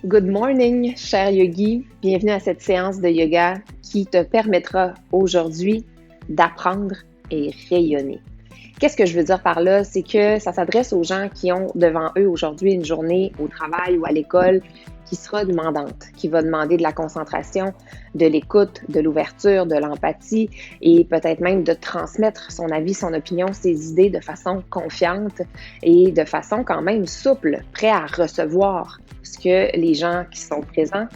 Good morning, cher yogi. Bienvenue à cette séance de yoga qui te permettra aujourd'hui d'apprendre et rayonner. Qu'est-ce que je veux dire par là? C'est que ça s'adresse aux gens qui ont devant eux aujourd'hui une journée au travail ou à l'école qui sera demandante, qui va demander de la concentration, de l'écoute, de l'ouverture, de l'empathie et peut-être même de transmettre son avis, son opinion, ses idées de façon confiante et de façon quand même souple, prêt à recevoir ce que les gens qui sont présents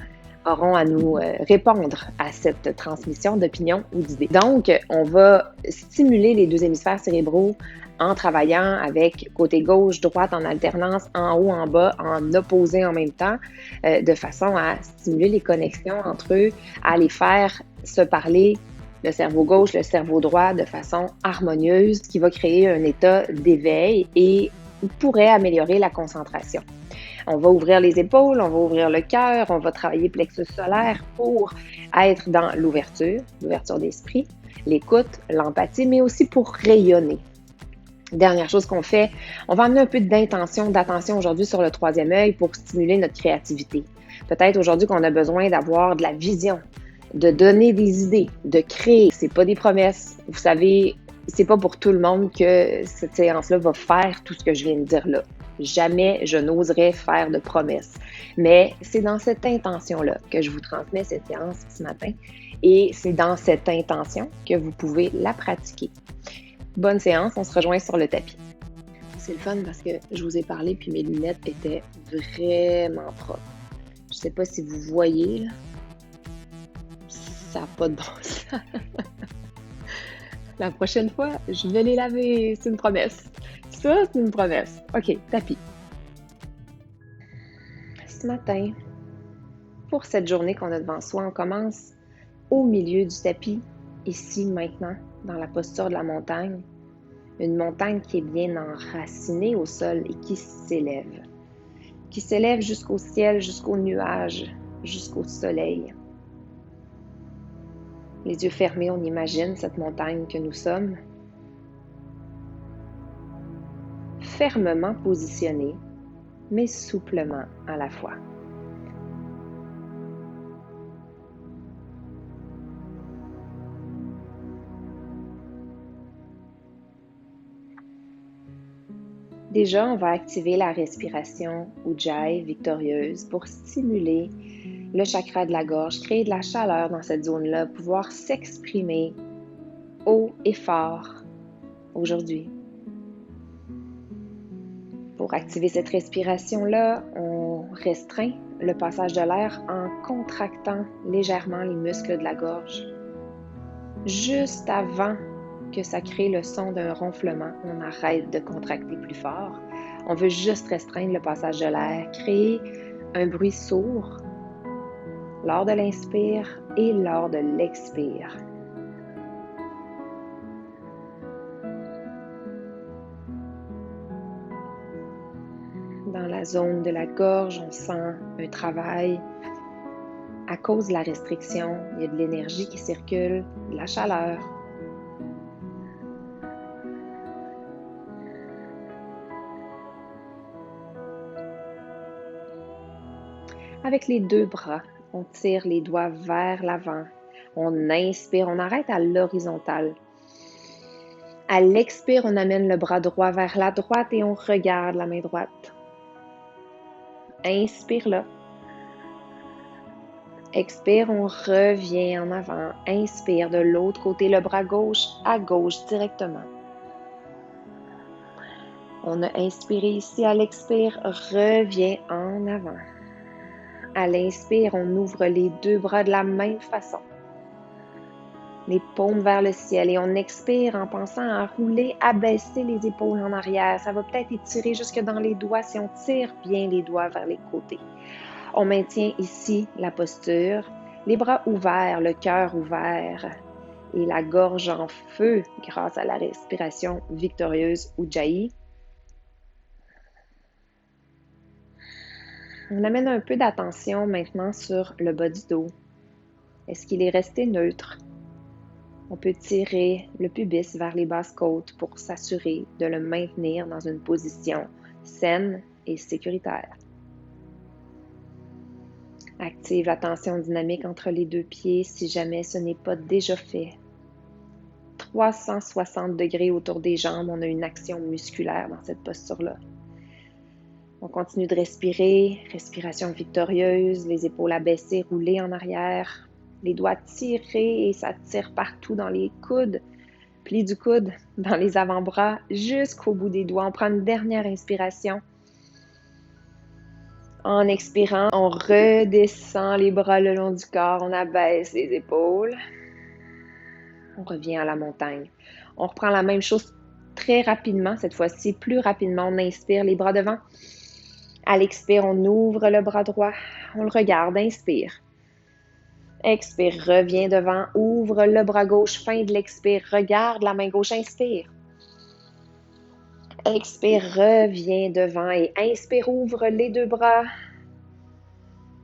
auront à nous répondre à cette transmission d'opinions ou d'idées. Donc, on va stimuler les deux hémisphères cérébraux en travaillant avec côté gauche, droite en alternance, en haut, en bas, en opposé en même temps, de façon à stimuler les connexions entre eux, à les faire se parler, le cerveau gauche, le cerveau droit, de façon harmonieuse, qui va créer un état d'éveil et pourrait améliorer la concentration. On va ouvrir les épaules, on va ouvrir le cœur, on va travailler plexus solaire pour être dans l'ouverture d'esprit, l'écoute, l'empathie, mais aussi pour rayonner. Dernière chose qu'on fait, on va amener un peu d'intention, d'attention aujourd'hui sur le troisième œil pour stimuler notre créativité. Peut-être aujourd'hui qu'on a besoin d'avoir de la vision, de donner des idées, de créer. C'est pas des promesses. Vous savez, c'est pas pour tout le monde que cette séance-là va faire tout ce que je viens de dire là. Jamais je n'oserais faire de promesses. Mais c'est dans cette intention-là que je vous transmets cette séance ce matin et c'est dans cette intention que vous pouvez la pratiquer. Bonne séance, on se rejoint sur le tapis. C'est le fun parce que je vous ai parlé puis mes lunettes étaient vraiment propres. Je sais pas si vous voyez, là. Ça n'a pas de bon sens. La prochaine fois, je vais les laver, c'est une promesse. Ça, c'est une promesse. OK, tapis. Ce matin, pour cette journée qu'on a devant soi, on commence au milieu du tapis, ici, maintenant, dans la posture de la montagne. Une montagne qui est bien enracinée au sol et qui s'élève jusqu'au ciel, jusqu'aux nuages, jusqu'au soleil. Les yeux fermés, on imagine cette montagne que nous sommes, fermement positionnée, mais souplement à la fois. Déjà, on va activer la respiration Ujjayi victorieuse pour stimuler le chakra de la gorge, créer de la chaleur dans cette zone-là, pouvoir s'exprimer haut et fort aujourd'hui. Pour activer cette respiration-là, on restreint le passage de l'air en contractant légèrement les muscles de la gorge. Juste avant que ça crée le son d'un ronflement, on arrête de contracter plus fort. On veut juste restreindre le passage de l'air, créer un bruit sourd lors de l'inspire et lors de l'expire. Dans la zone de la gorge, on sent un travail. À cause de la restriction, il y a de l'énergie qui circule, de la chaleur. Avec les deux bras, on tire les doigts vers l'avant. On inspire, on arrête à l'horizontale. À l'expire, on amène le bras droit vers la droite et on regarde la main droite. Inspire là. Expire, on revient en avant. Inspire de l'autre côté, le bras gauche à gauche directement. On a inspiré ici, à l'expire, revient en avant. À l'inspire, on ouvre les deux bras de la même façon. Les paumes vers le ciel et on expire en pensant à rouler, abaisser les épaules en arrière. Ça va peut-être étirer jusque dans les doigts si on tire bien les doigts vers les côtés. On maintient ici la posture, les bras ouverts, le cœur ouvert et la gorge en feu grâce à la respiration victorieuse Ujjayi. On amène un peu d'attention maintenant sur le bas du dos. Est-ce qu'il est resté neutre? On peut tirer le pubis vers les basses côtes pour s'assurer de le maintenir dans une position saine et sécuritaire. Active la tension dynamique entre les deux pieds si jamais ce n'est pas déjà fait. 360 degrés autour des jambes, on a une action musculaire dans cette posture-là. On continue de respirer, respiration victorieuse, les épaules abaissées, roulées en arrière, les doigts tirés et ça tire partout dans les coudes, pli du coude, dans les avant-bras, jusqu'au bout des doigts. On prend une dernière inspiration. En expirant, on redescend les bras le long du corps, on abaisse les épaules. On revient à la montagne. On reprend la même chose très rapidement, cette fois-ci, plus rapidement. On inspire les bras devant. À l'expire, on ouvre le bras droit. On le regarde, inspire. Expire, reviens devant, ouvre le bras gauche, fin de l'expire, regarde la main gauche, inspire. Expire, reviens devant et inspire, ouvre les deux bras.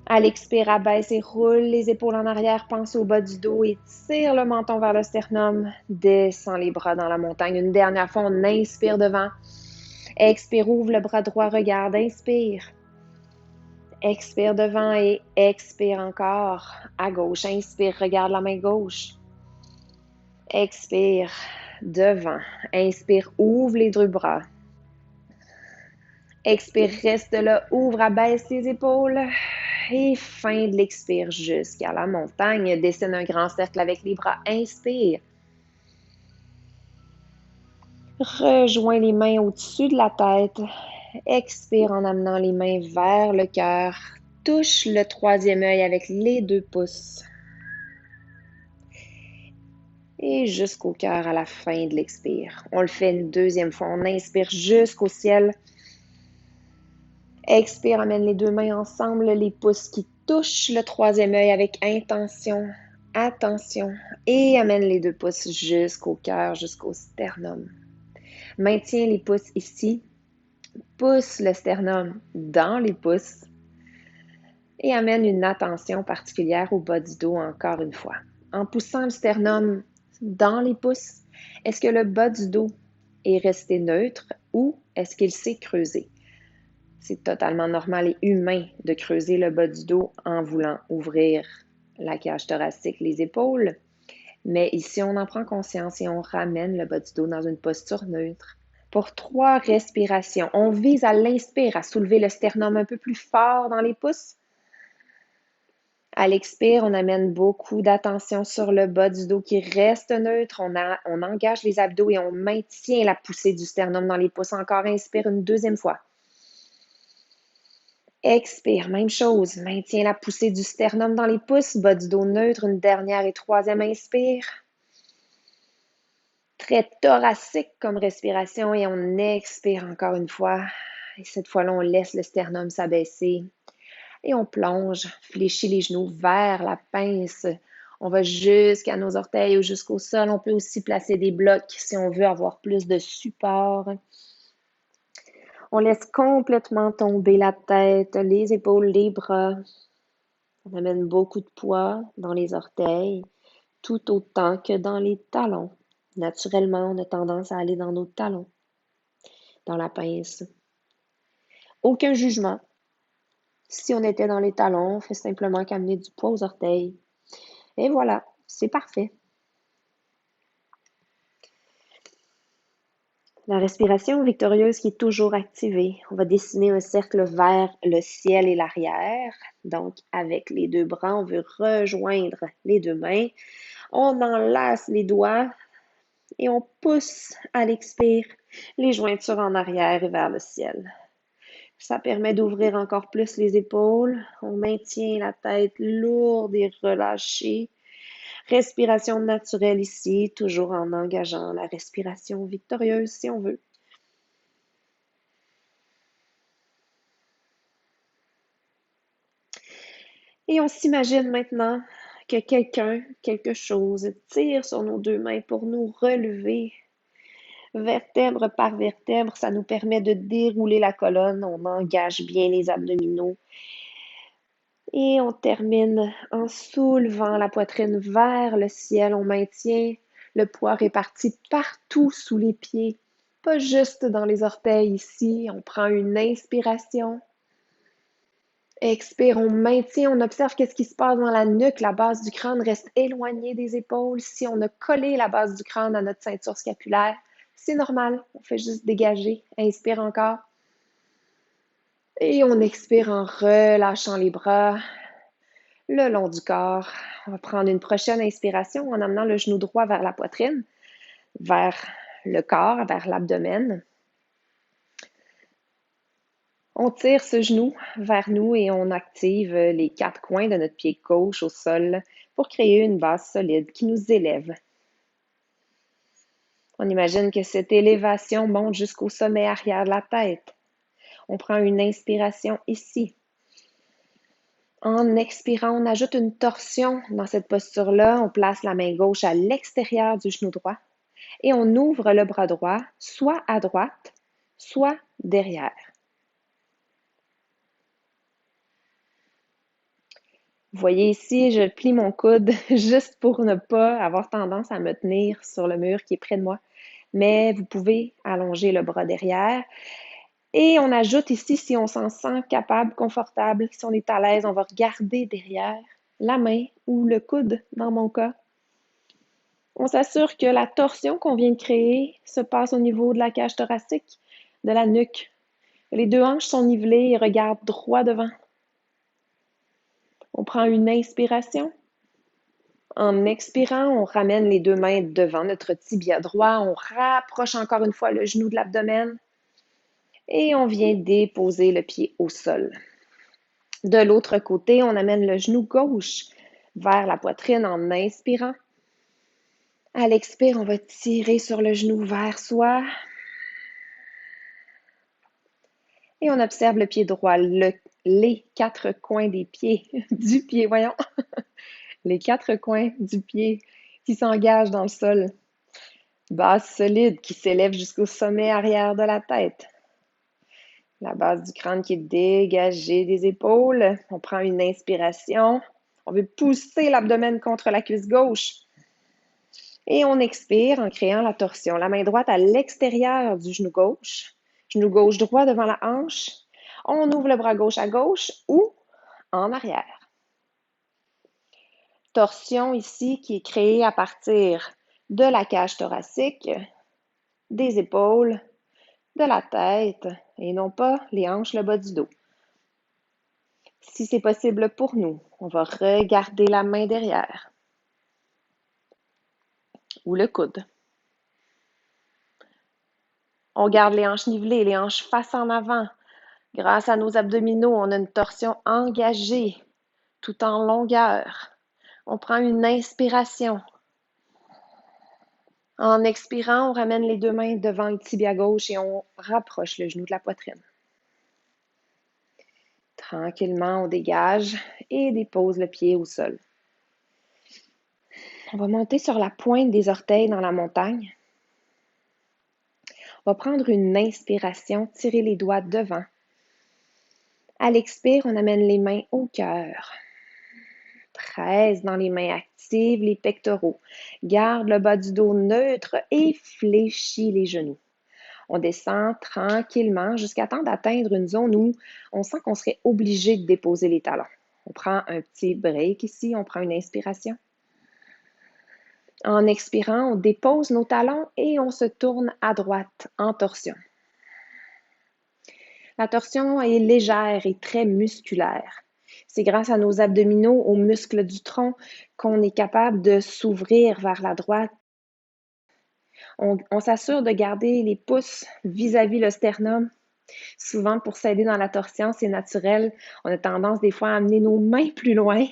À l'expire, abaisse et roule les épaules en arrière, pense au bas du dos et tire le menton vers le sternum. Descends les bras dans la montagne. Une dernière fois, on inspire devant. Expire, ouvre le bras droit, regarde, inspire. Expire devant et expire encore. À gauche, inspire, regarde la main gauche. Expire devant. Inspire, ouvre les deux bras. Expire, reste là, ouvre, abaisse les épaules. Et fin de l'expire jusqu'à la montagne. Dessine un grand cercle avec les bras. Inspire. Rejoins les mains au-dessus de la tête. Expire en amenant les mains vers le cœur. Touche le troisième œil avec les deux pouces. Et jusqu'au cœur à la fin de l'expire. On le fait une deuxième fois. On inspire jusqu'au ciel. Expire, amène les deux mains ensemble, les pouces qui touchent le troisième œil avec intention, attention. Et amène les deux pouces jusqu'au cœur, jusqu'au sternum. Maintiens les pouces ici. Pousse le sternum dans les pouces. Et amène une attention particulière au bas du dos encore une fois. En poussant le sternum dans les pouces, est-ce que le bas du dos est resté neutre ou est-ce qu'il s'est creusé? C'est totalement normal et humain de creuser le bas du dos en voulant ouvrir la cage thoracique, les épaules. Mais ici, on en prend conscience et on ramène le bas du dos dans une posture neutre. Pour 3 respirations, on vise à l'inspire, à soulever le sternum un peu plus fort dans les pouces. À l'expire, on amène beaucoup d'attention sur le bas du dos qui reste neutre. On engage les abdos et on maintient la poussée du sternum dans les pouces. Encore, inspire une deuxième fois. Expire, même chose. Maintiens la poussée du sternum dans les pouces, bas du dos neutre. Une dernière et troisième inspire. Très thoracique comme respiration et on expire encore une fois. Et cette fois-là, on laisse le sternum s'abaisser. Et on plonge, fléchit les genoux vers la pince. On va jusqu'à nos orteils ou jusqu'au sol. On peut aussi placer des blocs si on veut avoir plus de support. On laisse complètement tomber la tête, les épaules, les bras. On amène beaucoup de poids dans les orteils, tout autant que dans les talons. Naturellement, on a tendance à aller dans nos talons, dans la pince. Aucun jugement. Si on était dans les talons, on fait simplement qu'amener du poids aux orteils. Et voilà, c'est parfait. La respiration victorieuse qui est toujours activée. On va dessiner un cercle vers le ciel et l'arrière. Donc, avec les deux bras, on veut rejoindre les deux mains. On enlace les doigts et on pousse à l'expire les jointures en arrière et vers le ciel. Ça permet d'ouvrir encore plus les épaules. On maintient la tête lourde et relâchée. Respiration naturelle ici, toujours en engageant la respiration victorieuse si on veut. Et on s'imagine maintenant que quelqu'un, quelque chose tire sur nos deux mains pour nous relever. Vertèbre par vertèbre, ça nous permet de dérouler la colonne. On engage bien les abdominaux. Et on termine en soulevant la poitrine vers le ciel. On maintient le poids réparti partout sous les pieds, pas juste dans les orteils ici. On prend une inspiration. Expire, on maintient, on observe qu'est-ce qui se passe dans la nuque. La base du crâne reste éloignée des épaules. Si on a collé la base du crâne à notre ceinture scapulaire, c'est normal. On fait juste dégager. Inspire encore. Et on expire en relâchant les bras le long du corps. On va prendre une prochaine inspiration en amenant le genou droit vers la poitrine, vers le corps, vers l'abdomen. On tire ce genou vers nous et on active les 4 coins de notre pied gauche au sol pour créer une base solide qui nous élève. On imagine que cette élévation monte jusqu'au sommet arrière de la tête. On prend une inspiration ici. En expirant, on ajoute une torsion dans cette posture-là. On place la main gauche à l'extérieur du genou droit et on ouvre le bras droit, soit à droite, soit derrière. Vous voyez ici, je plie mon coude juste pour ne pas avoir tendance à me tenir sur le mur qui est près de moi. Mais vous pouvez allonger le bras derrière. Et on ajoute ici, si on s'en sent capable, confortable, si on est à l'aise, on va regarder derrière la main ou le coude dans mon cas. On s'assure que la torsion qu'on vient de créer se passe au niveau de la cage thoracique, de la nuque. Les deux hanches sont nivelées et regardent droit devant. On prend une inspiration. En expirant, on ramène les deux mains devant notre tibia droit. On rapproche encore une fois le genou de l'abdomen et on vient déposer le pied au sol. De l'autre côté, on amène le genou gauche vers la poitrine en inspirant. À l'expire, on va tirer sur le genou vers soi. Et on observe le pied droit, les 4 coins des pieds, du pied, voyons, les 4 coins du pied qui s'engagent dans le sol. Base solide qui s'élève jusqu'au sommet arrière de la tête. La base du crâne qui est dégagée des épaules. On prend une inspiration. On veut pousser l'abdomen contre la cuisse gauche. Et on expire en créant la torsion. La main droite à l'extérieur du genou gauche droit devant la hanche. On ouvre le bras gauche à gauche ou en arrière. Torsion ici qui est créée à partir de la cage thoracique, des épaules, de la tête et non pas les hanches, le bas du dos. Si c'est possible pour nous, on va regarder la main derrière ou le coude. On garde les hanches nivelées, les hanches face en avant. Grâce à nos abdominaux, on a une torsion engagée tout en longueur. On prend une inspiration. En expirant, on ramène les deux mains devant le tibia gauche et on rapproche le genou de la poitrine. Tranquillement, on dégage et dépose le pied au sol. On va monter sur la pointe des orteils dans la montagne. On va prendre une inspiration, tirer les doigts devant. À l'expire, on amène les mains au cœur. Presse dans les mains actives, les pectoraux. Garde le bas du dos neutre et fléchis les genoux. On descend tranquillement jusqu'à temps d'atteindre une zone où on sent qu'on serait obligé de déposer les talons. On prend un petit break ici, on prend une inspiration. En expirant, on dépose nos talons et on se tourne à droite en torsion. La torsion est légère et très musculaire. C'est grâce à nos abdominaux, aux muscles du tronc, qu'on est capable de s'ouvrir vers la droite. On s'assure de garder les pouces vis-à-vis le sternum. Souvent, pour s'aider dans la torsion, c'est naturel. On a tendance des fois à amener nos mains plus loin,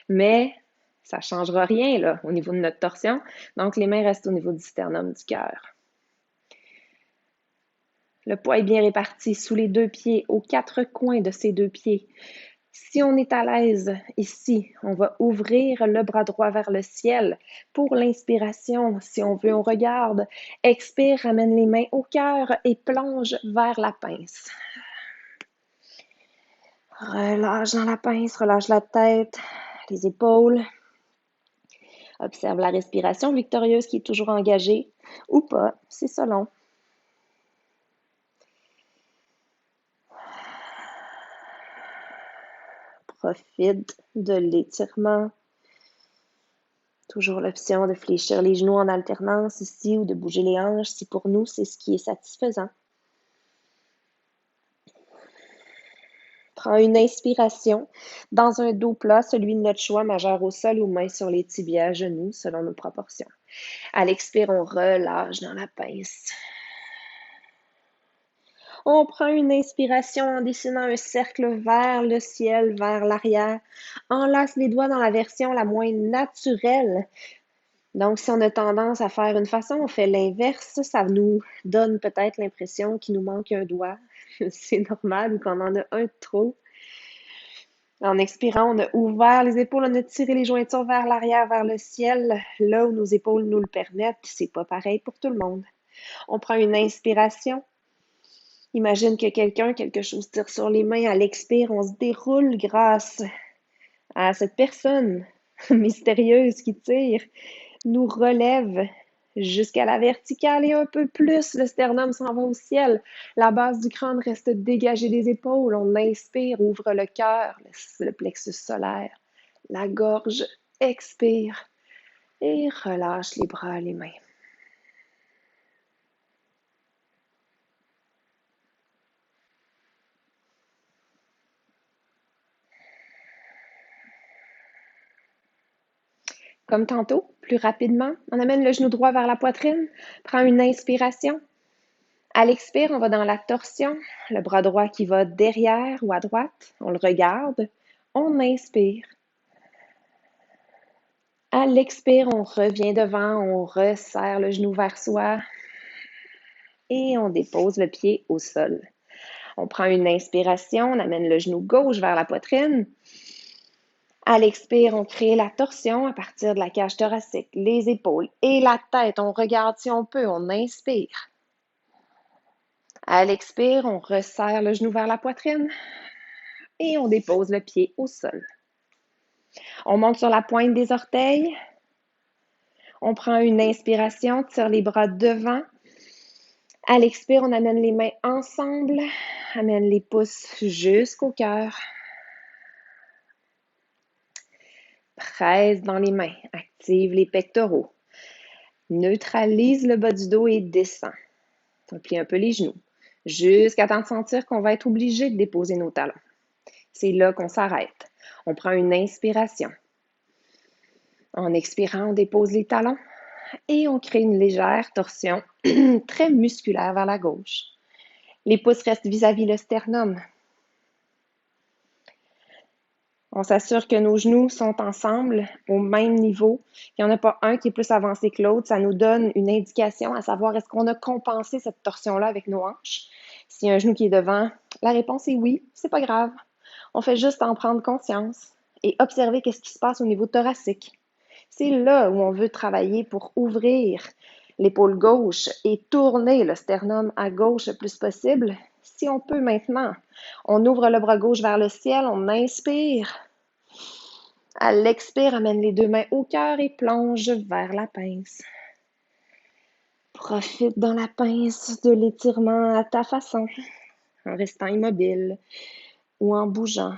mais ça ne changera rien là, au niveau de notre torsion. Donc, les mains restent au niveau du sternum du cœur. Le poids est bien réparti sous les deux pieds, aux 4 coins de ces deux pieds. Si on est à l'aise ici, on va ouvrir le bras droit vers le ciel. Pour l'inspiration, si on veut, on regarde. Expire, ramène les mains au cœur et plonge vers la pince. Relâche dans la pince, relâche la tête, les épaules. Observe la respiration victorieuse qui est toujours engagée ou pas, c'est selon. Profite de l'étirement. Toujours l'option de fléchir les genoux en alternance ici ou de bouger les hanches si pour nous c'est ce qui est satisfaisant. Prends une inspiration dans un dos plat, celui de notre choix, majeur au sol ou main sur les tibias, genoux, selon nos proportions. À l'expire, on relâche dans la pince. On prend une inspiration en dessinant un cercle vers le ciel, vers l'arrière. Enlace les doigts dans la version la moins naturelle. Donc, si on a tendance à faire une façon, on fait l'inverse. Ça nous donne peut-être l'impression qu'il nous manque un doigt. C'est normal ou qu'on en a un de trop. En expirant, on a ouvert les épaules, on a tiré les jointures vers l'arrière, vers le ciel, là où nos épaules nous le permettent. C'est pas pareil pour tout le monde. On prend une inspiration. Imagine que quelque chose tire sur les mains. À l'expire, on se déroule grâce à cette personne mystérieuse qui tire, nous relève jusqu'à la verticale et un peu plus. Le sternum s'en va au ciel. La base du crâne reste dégagée des épaules. On inspire, ouvre le cœur, le plexus solaire, la gorge, expire et relâche les bras, les mains. Comme tantôt, plus rapidement, on amène le genou droit vers la poitrine, prend une inspiration. À l'expire, on va dans la torsion, le bras droit qui va derrière ou à droite, on le regarde, on inspire. À l'expire, on revient devant, on resserre le genou vers soi et on dépose le pied au sol. On prend une inspiration, on amène le genou gauche vers la poitrine. À l'expire, on crée la torsion à partir de la cage thoracique, les épaules et la tête. On regarde si on peut, on inspire. À l'expire, on resserre le genou vers la poitrine et on dépose le pied au sol. On monte sur la pointe des orteils. On prend une inspiration, tire les bras devant. À l'expire, on amène les mains ensemble, amène les pouces jusqu'au cœur. Presse dans les mains, active les pectoraux. Neutralise le bas du dos et descend. On plie un peu les genoux, jusqu'à temps de sentir qu'on va être obligé de déposer nos talons. C'est là qu'on s'arrête. On prend une inspiration. En expirant, on dépose les talons et on crée une légère torsion très musculaire vers la gauche. Les pouces restent vis-à-vis le sternum. On s'assure que nos genoux sont ensemble au même niveau. Il n'y en a pas un qui est plus avancé que l'autre. Ça nous donne une indication à savoir est-ce qu'on a compensé cette torsion-là avec nos hanches. S'il y a un genou qui est devant, la réponse est oui, c'est pas grave. On fait juste en prendre conscience et observer qu'est-ce qui se passe au niveau thoracique. C'est là où on veut travailler pour ouvrir l'épaule gauche et tourner le sternum à gauche le plus possible. Si on peut maintenant, on ouvre le bras gauche vers le ciel, on inspire. À l'expire, amène les deux mains au cœur et plonge vers la pince. Profite dans la pince de l'étirement à ta façon, en restant immobile ou en bougeant.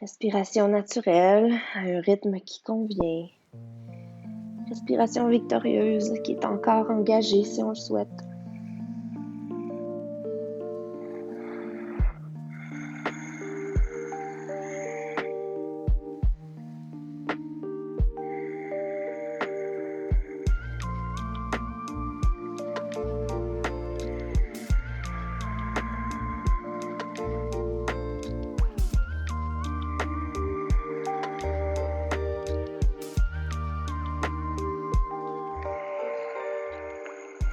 Respiration naturelle, à un rythme qui convient. Respiration victorieuse qui est encore engagée si on le souhaite.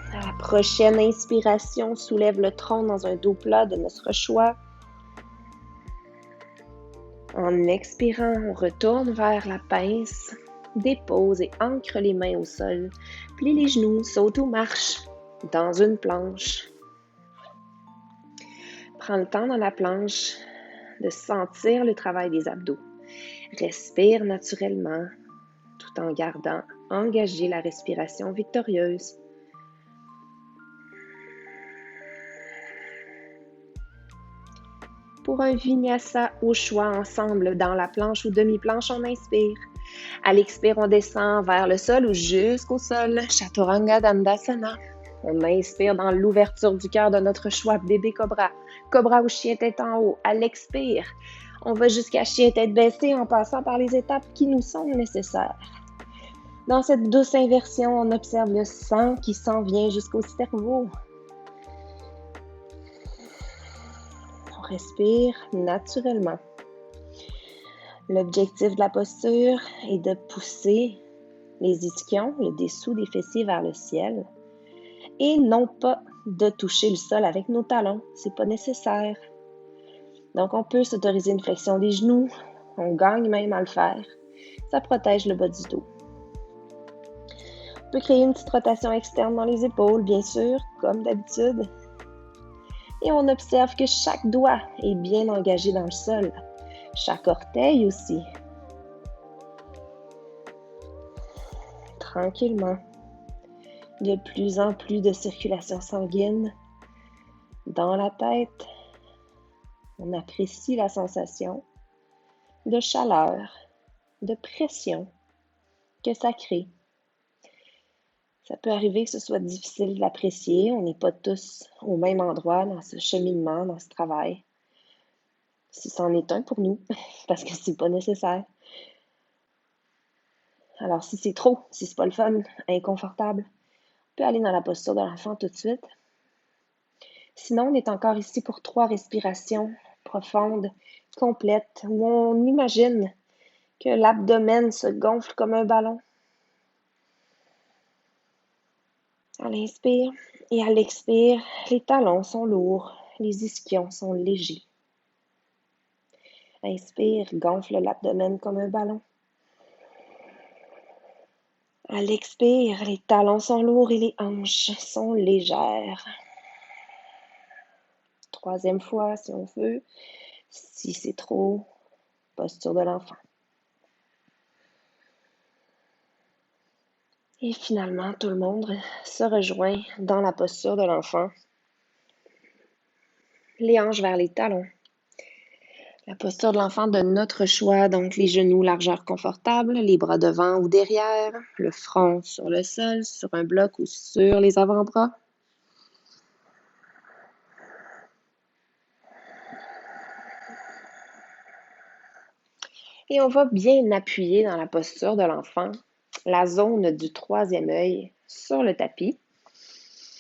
À la prochaine inspiration, soulève le tronc dans un dos plat de notre choix. En expirant, on retourne vers la pince, dépose et ancre les mains au sol, plie les genoux, saute ou marche dans une planche. Prends le temps dans la planche de sentir le travail des abdos. Respire naturellement tout en gardant engagée la respiration victorieuse. pour un vinyasa au choix ensemble dans la planche ou demi-planche. On inspire. À l'expire, on descend vers le sol ou jusqu'au sol. Chaturanga Dandasana. On inspire dans l'ouverture du cœur de notre choix, bébé cobra. Cobra ou chien tête en haut. À l'expire, on va jusqu'à chien tête baissée en passant par les étapes qui nous sont nécessaires. Dans cette douce inversion, on observe le sang qui s'en vient jusqu'au cerveau. On respire naturellement. L'objectif de la posture est de pousser les ischions, le dessous des fessiers vers le ciel, et non pas de toucher le sol avec nos talons. C'est pas nécessaire. Donc, on peut s'autoriser une flexion des genoux. On gagne même à le faire. Ça protège le bas du dos. On peut créer une petite rotation externe dans les épaules, bien sûr, comme d'habitude. Et on observe que chaque doigt est bien engagé dans le sol. Chaque orteil aussi. Tranquillement. De plus en plus de circulation sanguine dans la tête. On apprécie la sensation de chaleur, de pression que ça crée. Ça peut arriver que ce soit difficile de l'apprécier. On n'est pas tous au même endroit dans ce cheminement, dans ce travail. Si c'en est un pour nous, parce que c'est pas nécessaire. Alors, si c'est trop, si c'est pas le fun, inconfortable, on peut aller dans la posture de l'enfant tout de suite. Sinon, on est encore ici pour 3 respirations profondes, complètes, où on imagine que l'abdomen se gonfle comme un ballon. À l'inspire et à l'expire, les talons sont lourds, les ischions sont légers. Inspire, gonfle l'abdomen comme un ballon. À l'expire, les talons sont lourds et les hanches sont légères. 3e fois, si on veut. Si c'est trop, posture de l'enfant. Et finalement, tout le monde se rejoint dans la posture de l'enfant. Les hanches vers les talons. La posture de l'enfant de notre choix, donc les genoux largeur confortable, les bras devant ou derrière, le front sur le sol, sur un bloc ou sur les avant-bras. Et on va bien appuyer dans la posture de l'enfant, la zone du 3e œil sur le tapis.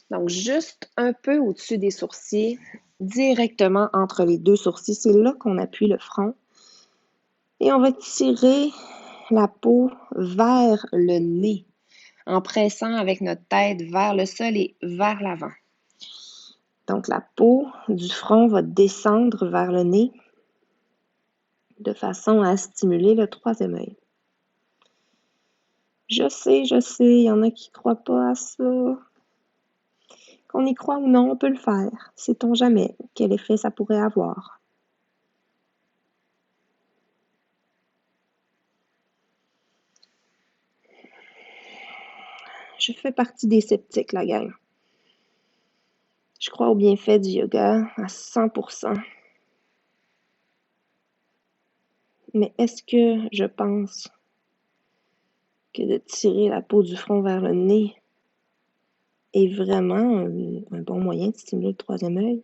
Donc, juste un peu au-dessus des sourcils, directement entre les 2 sourcils. C'est là qu'on appuie le front. Et on va tirer la peau vers le nez, en pressant avec notre tête vers le sol et vers l'avant. Donc, la peau du front va descendre vers le nez de façon à stimuler le 3e œil. Je sais, il y en a qui ne croient pas à ça. Qu'on y croit ou non, on peut le faire. Sait-on jamais quel effet ça pourrait avoir? Je fais partie des sceptiques, la gang. Je crois au bienfait du yoga à 100%. Mais est-ce que je pense que de tirer la peau du front vers le nez est vraiment un bon moyen de stimuler le 3e œil?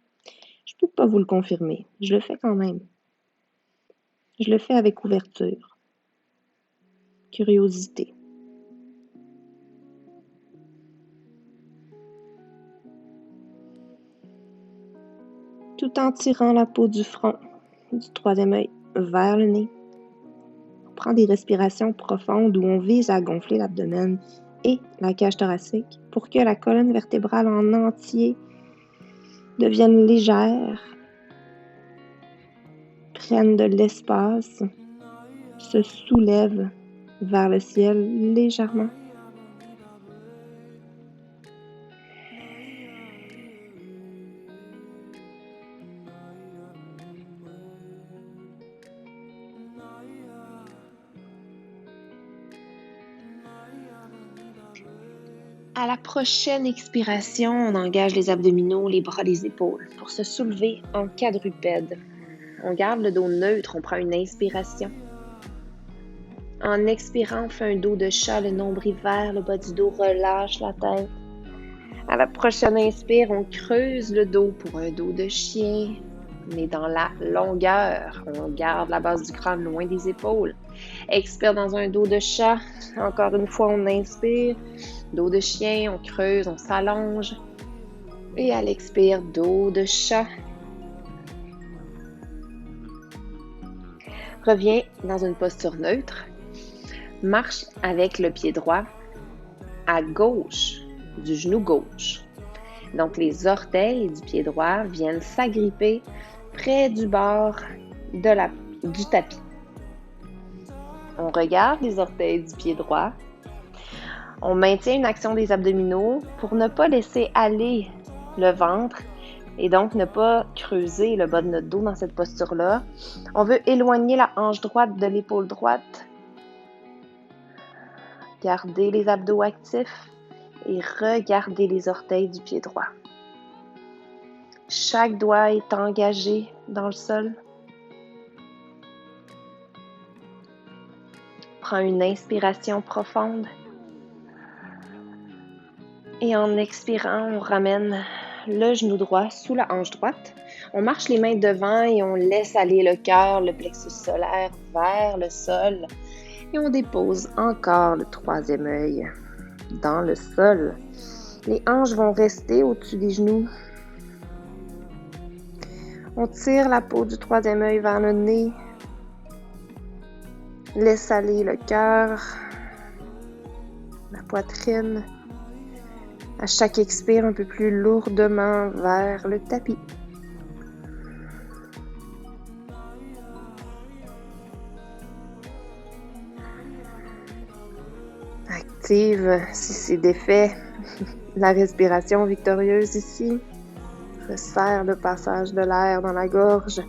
Je ne peux pas vous le confirmer. Je le fais quand même. Je le fais avec ouverture, curiosité. Tout en tirant la peau du front, du 3e œil vers le nez. On prend des respirations profondes où on vise à gonfler l'abdomen et la cage thoracique pour que la colonne vertébrale en entier devienne légère, prenne de l'espace, se soulève vers le ciel légèrement. À la prochaine expiration, on engage les abdominaux, les bras, les épaules pour se soulever en quadrupède. On garde le dos neutre, on prend une inspiration. En expirant, on fait un dos de chat, le nombril vers le bas du dos, relâche la tête. À la prochaine inspire, on creuse le dos pour un dos de chien. On est dans la longueur. On garde la base du crâne loin des épaules. Expire dans un dos de chat. Encore une fois, on inspire. Dos de chien, on creuse, on s'allonge. Et à l'expire, dos de chat. Reviens dans une posture neutre. Marche avec le pied droit à gauche du genou gauche. Donc, les orteils du pied droit viennent s'agripper près du bord du tapis. On regarde les orteils du pied droit. On maintient une action des abdominaux pour ne pas laisser aller le ventre et donc ne pas creuser le bas de notre dos dans cette posture-là. On veut éloigner la hanche droite de l'épaule droite. Gardez les abdos actifs et regardez les orteils du pied droit. Chaque doigt est engagé dans le sol. Prends une inspiration profonde. Et en expirant, on ramène le genou droit sous la hanche droite. On marche les mains devant et on laisse aller le cœur, le plexus solaire vers le sol. Et on dépose encore le troisième œil dans le sol. Les hanches vont rester au-dessus des genoux. On tire la peau du troisième œil vers le nez. Laisse aller le cœur, la poitrine. À chaque expire, un peu plus lourdement vers le tapis. Active, si c'est défait, la respiration victorieuse ici. Resserre le passage de l'air dans la gorge.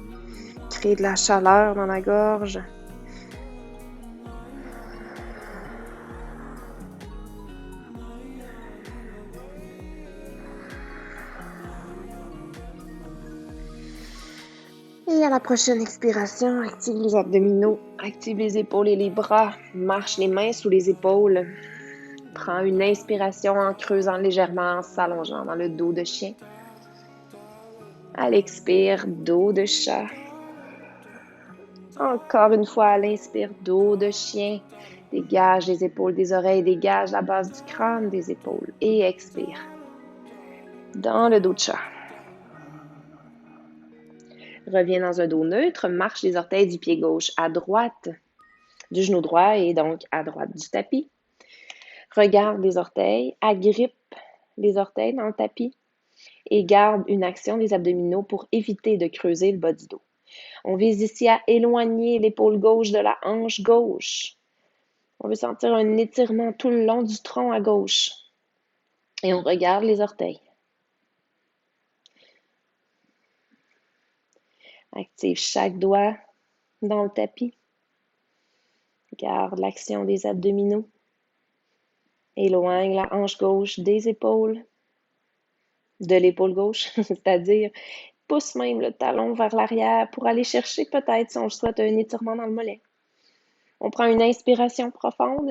Crée de la chaleur dans la gorge. Et à la prochaine expiration, active les abdominaux, active les épaules et les bras. Marche les mains sous les épaules. Prends une inspiration en creusant légèrement, en s'allongeant dans le dos de chien. À l'expire, dos de chat. Encore une fois, à l'inspire, dos de chien. Dégage les épaules des oreilles, dégage la base du crâne des épaules. Et expire. Dans le dos de chat. Reviens dans un dos neutre, marche les orteils du pied gauche à droite du genou droit et donc à droite du tapis. Regarde les orteils, agrippe les orteils dans le tapis et garde une action des abdominaux pour éviter de creuser le bas du dos. On vise ici à éloigner l'épaule gauche de la hanche gauche. On veut sentir un étirement tout le long du tronc à gauche. Et on regarde les orteils. Active chaque doigt dans le tapis. Garde l'action des abdominaux. Éloigne la hanche gauche des épaules, de l'épaule gauche, c'est-à-dire pousse même le talon vers l'arrière pour aller chercher peut-être, si on le souhaite, un étirement dans le mollet. On prend une inspiration profonde.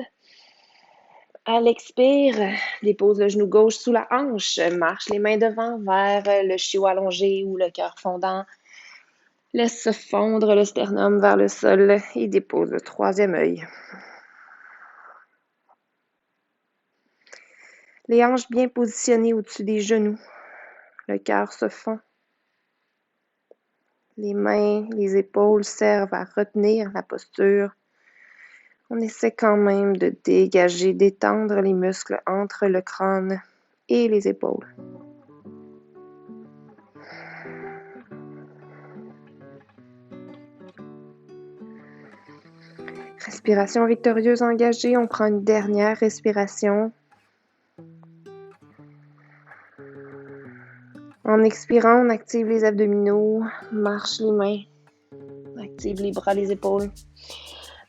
À l'expire, dépose le genou gauche sous la hanche, marche les mains devant vers le chiot allongé ou le cœur fondant. Laisse fondre le sternum vers le sol et dépose le troisième œil. Les hanches bien positionnées au-dessus des genoux. Le cœur se fond. Les mains, les épaules servent à retenir la posture. On essaie quand même de dégager, d'étendre les muscles entre le crâne et les épaules. Respiration victorieuse engagée. On prend une dernière respiration. En expirant, on active les abdominaux, marche les mains, active les bras, les épaules.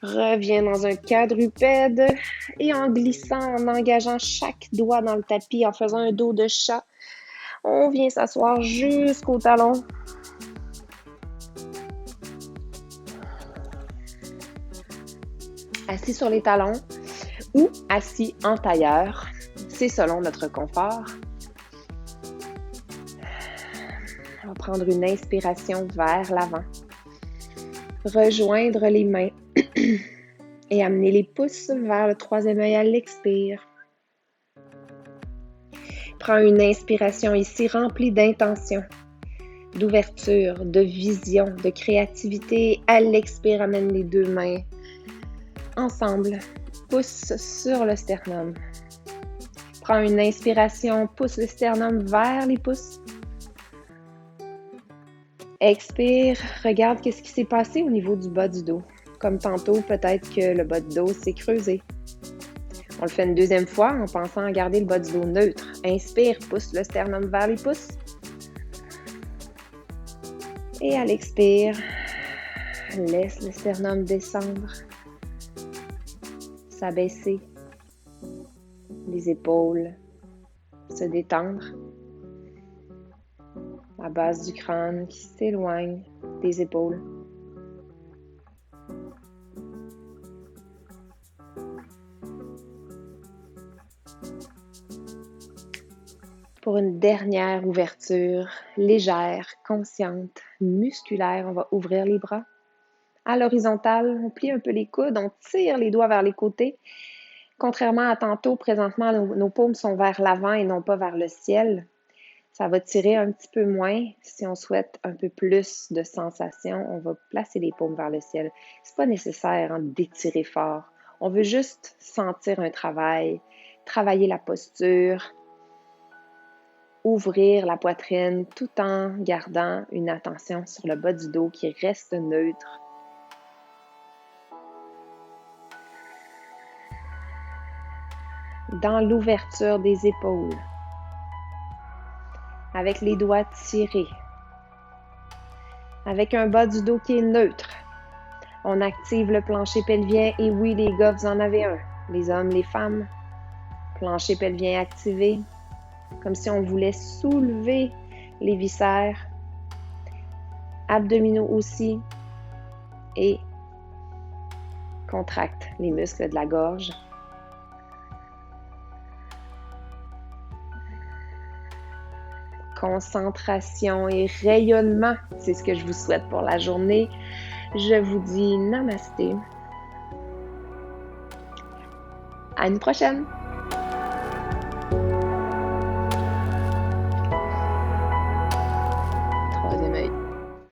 Reviens dans un quadrupède et en glissant, en engageant chaque doigt dans le tapis, en faisant un dos de chat, on vient s'asseoir jusqu'au talon. assis sur les talons ou assis en tailleur. C'est selon notre confort. On va prendre une inspiration vers l'avant. Rejoindre les mains et amener les pouces vers le troisième œil à l'expire. Prends une inspiration ici remplie d'intention, d'ouverture, de vision, de créativité. À l'expire, amène les deux mains ensemble. Pousse sur le sternum. Prends une inspiration, pousse le sternum vers les pouces. Expire, regarde qu'est-ce qui s'est passé au niveau du bas du dos. Comme tantôt, peut-être que le bas du dos s'est creusé. On le fait une deuxième fois en pensant à garder le bas du dos neutre. Inspire, pousse le sternum vers les pouces. Et à l'expire, laisse le sternum descendre, s'abaisser, les épaules se détendre. La base du crâne qui s'éloigne des épaules. Pour une dernière ouverture, légère, consciente, musculaire, on va ouvrir les bras. À l'horizontale, on plie un peu les coudes, on tire les doigts vers les côtés. Contrairement à tantôt, présentement, nos paumes sont vers l'avant et non pas vers le ciel. Ça va tirer un petit peu moins. Si on souhaite un peu plus de sensation, on va placer les paumes vers le ciel. C'est pas nécessaire d'étirer fort. On veut juste sentir un travail, travailler la posture, ouvrir la poitrine tout en gardant une attention sur le bas du dos qui reste neutre. Dans l'ouverture des épaules, avec les doigts tirés, avec un bas du dos qui est neutre. On active le plancher pelvien et oui, les gars, vous en avez un. Les hommes, les femmes, plancher pelvien activé, comme si on voulait soulever les viscères, abdominaux aussi, et contracte les muscles de la gorge. Concentration et rayonnement, c'est ce que je vous souhaite pour la journée. Je vous dis namasté. À une prochaine! Troisième œil.